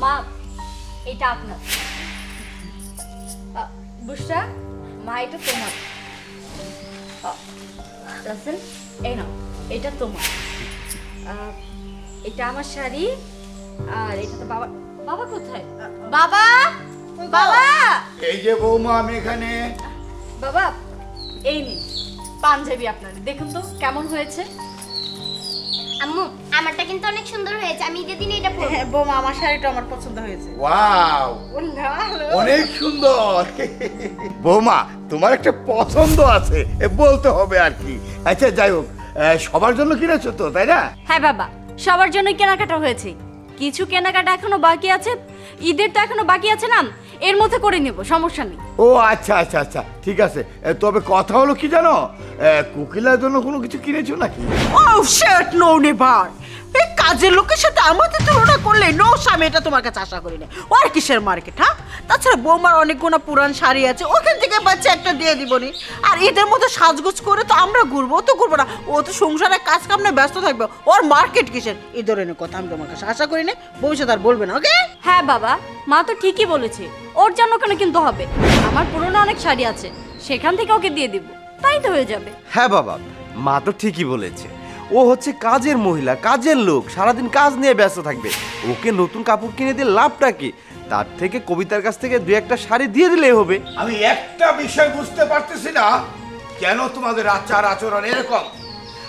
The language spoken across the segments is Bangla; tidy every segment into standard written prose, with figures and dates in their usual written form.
মা এটা আপনার, বুসরা মা এটা তোমার, রাসেল এই নাও এটা তোমার, এটা আমার শাড়ি, আর এটা তো বাবা। বাবা কোথায়? বাবা, বাবা এই যে বৌমা আমি এখানে। বাবা এই নিন পাঞ্জাবি আপনার, দেখুন তো কেমন হয়েছে। আম্মু আমারটা কিন্তু অনেক সুন্দর হয়েছে, আমি ঈদের দিনে এটা পরবো। হ্যাঁ বৌমা আমার শাড়িটা আমার পছন্দ হয়েছে। ওয়াও অনেক সুন্দর। বৌমা তোমার একটা পছন্দ আছে বলতে হবে আর কি। আচ্ছা যাই হোক, সবার জন্য কিনেছো তো তাই না? হ্যাঁ বাবা, সবার জন্য কেনাকাটা হয়েছে, কিছু কেনাকাটা এখনো বাকি আছে, ঈদের তো এখনো বাকি আছে না, এর মধ্যে করে নেব, সমস্যা নেই। ও আচ্ছা আচ্ছা আচ্ছা ঠিক আছে। তবে কথা হলো কি জানো, কোকিলার জন্য কোনো কিছু কিনেছো নাকি? ও শিট, নো নেভার। এই কাজের লোকের সাথে আমাদের তুলনা করলে নো স্বামী, এটা তোমার কাছে আশা করি না। ওর কিসের মার্কেট? হ্যাঁ, তাছাড়া বৌমার অনেকগুলো পুরান শাড়ি আছে, ওখান থেকে বাচ্চা একটা দিয়ে দিবনি। আর ঈদের মধ্যে সাজগোজ করে তো আমরা ঘুরবো, তো ঘুরবো না, ও তো সংসারে কাজ কামে ব্যস্ত থাকবে, ওর মার্কেট কিসের? এই ধরনের কথা আমি তোমার কাছে আশা করি না, ভবিষ্যতে আর বলবে না, ওকে? হ্যাঁ বাবা, মা তো ঠিকই বলেছে, ওর জন্য কেন কিনতে হবে, আমার পুরনো অনেক শাড়ি আছে, সেখান থেকে ওকে দিয়ে দিব, তাই তো হয়ে যাবে। হ্যাঁ বাবা, মা তো ঠিকই বলেছে, ও হচ্ছে কাজের মহিলা, কাজের লোক, সারাদিন কাজ নিয়ে ব্যস্ত থাকবে, ওকে নতুন কাপড় কিনে দিয়ে লাভটা কি? তার থেকে কবিতার কাছ থেকে দুই একটা শাড়ি দিয়ে দিলেই হবে। আমি একটা বিষয় বুঝতে পারতেছি না, কেন তোমাদের আচার আচরণ এরকম।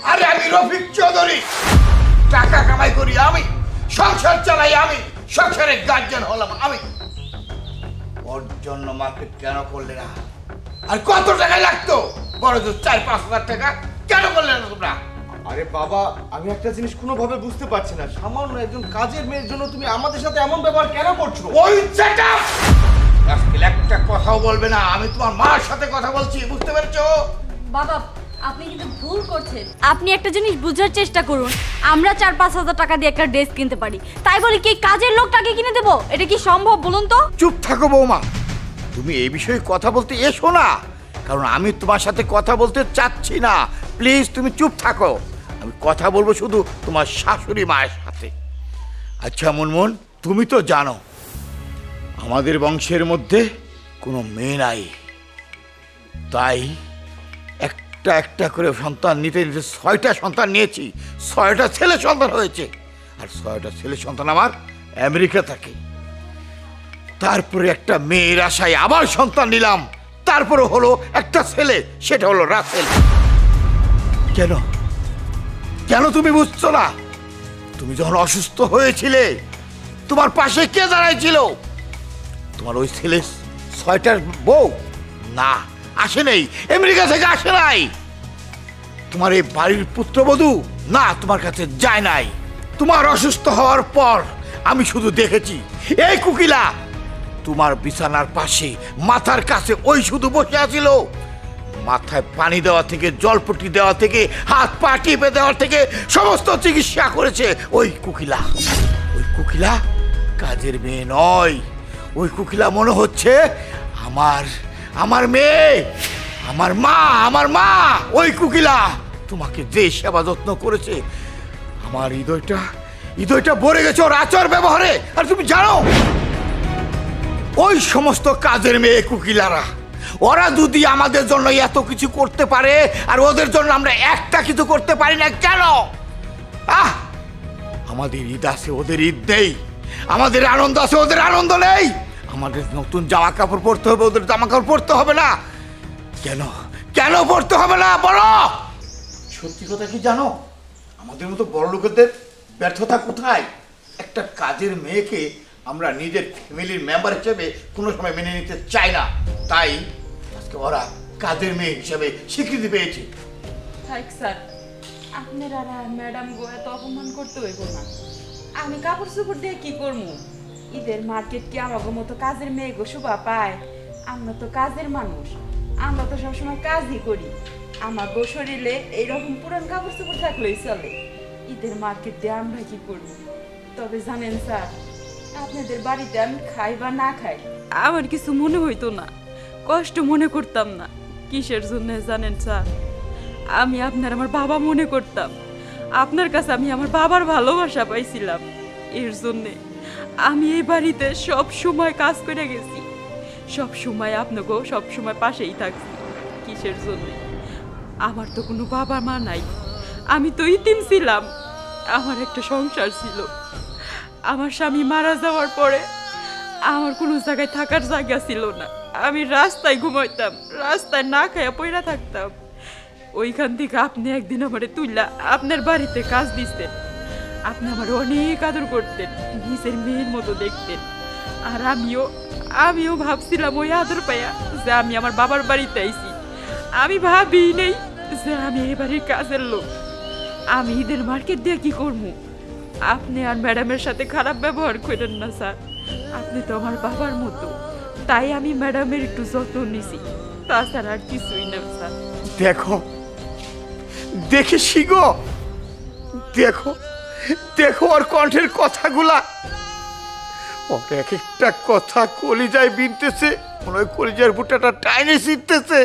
আরে আমি রফিক চৌধুরী, টাকা কামাই করি আমি, সংসার চালাই আমি, সংসারের গার্জিয়ান হলাম আমি, ওর জন্য মার্কেট কেন করলে না? আর কত টাকা লাগতো? বড় জোর 4-5 হাজার টাকা, কেন করলে না তোমরা? আরে বাবা, আমি একটা জিনিস কোনোভাবে বুঝতে পারছি না, সামান্য একজন কাজের মেয়ের জন্য তুমি আমাদের সাথে এমন ব্যবহার কেন করছো? ওই সেটা আজকাল একটা কথাও বলবে না, আমি তোমার মার সাথে কথা বলছি, বুঝতে পেরেছো? বাবা আপনি কিন্তু ভুল করছেন, আপনি একটা জিনিস বুঝার চেষ্টা করুন, আমরা 4-5 হাজার টাকা দিয়ে একটা ড্রেস কিনতে পারি, তাই বলি কি কাজের লোকটাকে কিনে দেবো? এটা কি সম্ভব বলুন তো? চুপ থাকো বৌমা, তুমি এই বিষয়ে কথা বলতে এসো না, কারণ আমি তোমার সাথে কথা বলতে চাচ্ছি না। প্লিজ তুমি চুপ থাকো, আমি কথা বলবো শুধু তোমার শাশুড়ি মায়ের সাথে। আচ্ছা মুনমুন, তুমি তো জানো আমাদের বংশের মধ্যে কোনো মেয়ে নাই, তাই একটা একটা করে সন্তান নিতে নিতে 6টা সন্তান নিয়েছি, 6টা ছেলে সন্তান হয়েছে, আর 6টা ছেলে সন্তান আমার আমেরিকা থাকে। তারপরে একটা মেয়ের আশায় আবার সন্তান নিলাম, তারপরে হলো একটা ছেলে, সেটা হলো রাসেল। কেন কেন তুমি বুঝছো না? তুমি যখন অসুস্থ হয়েছিলে তোমার পাশে কে দাঁড়াইছিল? তোমার ওই ছেলে 6টার বউ না, আসে নেই, আমেরিকা থেকে আসে নাই। তোমার এই বাড়ির পুত্রবধূ না, তোমার কাছে যায় নাই। তোমার অসুস্থ হওয়ার পর আমি শুধু দেখেছি এই কোকিলা তোমার বিছানার পাশে মাথার কাছে ওই শুধু বসে আছিল, মাথায় পানি দেওয়া থেকে, জলপট্টি দেওয়া থেকে, হাত পা টিপে দেওয়ার থেকে সমস্ত চিকিৎসা করেছে ওই কোকিলা। ওই কোকিলা কাজের মেয়ে নয়, ওই কোকিলা মনে হচ্ছে আমার মেয়ে, আমার মা। ওই কোকিলা তোমাকে যে সেবা যত্ন করেছে, আমার হৃদয়টা ভরে গেছে ওর আচার ব্যবহারে। আর তুমি জানো ওই সমস্ত কাজের মেয়ে কোকিলারা, ওরা যদি আমাদের জন্য এত কিছু করতে পারে আর ওদের জন্য আমরা একটা কিছু করতে পারি না কেন? আমাদের ঈদ আছে, ওদের ঈদ নেই, আমাদের আনন্দ আছে, ওদের আনন্দ নেই, আমাদের নতুন জামা কাপড় পরতে হবে, ওদের জামা কাপড় পরতে হবে না কেন? কেন পরতে হবে না বলো? সত্যি কথা কি জানো, আমাদের মতো বড় লোকেদের ব্যর্থতা কোথায়? একটা কাজের মেয়েকে আমরা নিজের ফ্যামিলির মেম্বার হিসেবে কোনো সময় মেনে নিতে চাই না, তাই আজকে ওরা কাজের মেয়ে হিসেবে স্বীকৃতি পেয়েছে। থাক স্যার, আপনারা ম্যাডাম গো এত অপমান করতে হইব না। আমি কাপড় চোপড় দিয়ে কি করবো? ঈদের মার্কেট কি আমাকে মতো কাজের মেয়ে গো শোভা পায়? আমরা তো কাজের মানুষ, আমরা তো সবসময় কাজই করি, আমার গো শরীরে এইরকম পুরান কাপড় চোপড় থাকলেই চলে। ঈদের মার্কেট দিয়ে আমরা কি করব? তবে জানেন স্যার, আপনাদের বাড়িতে আমি খাই বা না খাই আমার কিছু মনে হইতো না, কষ্ট মনে করতাম না। কিসের জন্য জানেন স্যার? আমি আমার বাবা মনে করতাম, আপনার কাছে আমি আমার বাবার ভালোবাসা পাইছিলাম, এর জন্যে আমি এই বাড়িতে সব সময় কাজ করে গেছি, সব সময় আপনাকেও সব সময় পাশেই থাকছি। কিসের জন্য? আমার তো কোনো বাবা মা নাই, আমি তো ইতিম ছিলাম। আমার একটা সংসার ছিল। আমার স্বামী মারা যাওয়ার পরে আমার কোনো জায়গায় থাকার জায়গা ছিল না। আমি রাস্তায় ঘুমাইতাম, রাস্তায় না খাইয়া পইরা থাকতাম। ওইখান থেকে আপনি একদিন আমারে তুইলা আপনার বাড়িতে কাজ দিতেন। আপনি আমার অনেক আদর করতেন, নিজের মেয়ের মতো দেখতেন। আর আমিও ভাবছিলাম ওই আদর পাইয়া যে আমি আমার বাবার বাড়িতে আইছি। আমি ভাবি নেই যে আমি এই বাড়ির কাজের লোক। আমি ঈদের মার্কেট দিয়ে কি করবো? আপনি আর ম্যাডামের সাথে খারাপ ব্যবহার করেন না স্যার, আপনি তো আমার বাবার মতো। তাই আমি ম্যাডামের একটু যত্ন নিছি, তাছাড়া আর কিছুই না স্যার। দেখো দেখে শিখো, দেখো দেখো ওর কণ্ঠের কথাগুলা, ওর এক একটা কথা কলিজায় বিনতেছে, মনে হয় কলিজার বুটাটা টাইনে ছিটতেছে।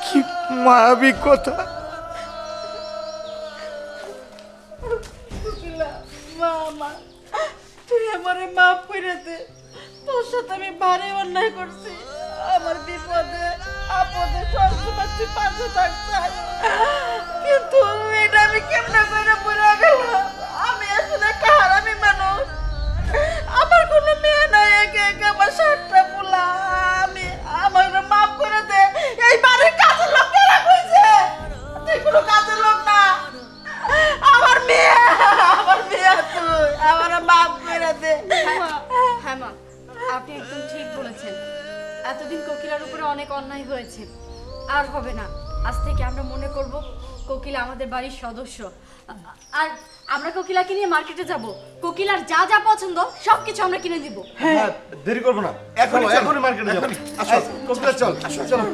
কি মায়াবী কথা। মামা, তুই আমারে মাফ করে দে। তোর সাথে আমি ভারী অন্যায় করছি। আমার বিপদে আপদে সবসময় তুই পাশে থাকছিস, কিন্তু এটা আমি কেমনে করে পড়ে গেলাম। আমি আসলে একটা হারামি মানুষ। আমার কোনো মেয়ে নাই, একে একে আমার 7টা পোলা। আমার মাফ করে দে। এই বাড়ির কাজের লোক কেরা কইছে? তুই কোনো কাজের লোক না। আমার মেয়ে তুই আমার মাফ করে দে। হ্যাঁ মা, আপনি একদম ঠিক বলেছেন। এতদিন কোকিলার উপরে অনেক অন্যায় হয়েছে, আর হবে না। আজ থেকে আমরা মনে করব কোকিলা আমাদের বাড়ির সদস্য। আর আমরা কোকিলাকে নিয়ে মার্কেটে যাব। কোকিলার যা যা পছন্দ সবকিছু আমরা কিনে দিব। হ্যাঁ, দেরি করবো না, এখনই মার্কেটে যাবো। আসো, কোকিলা চল, চলো।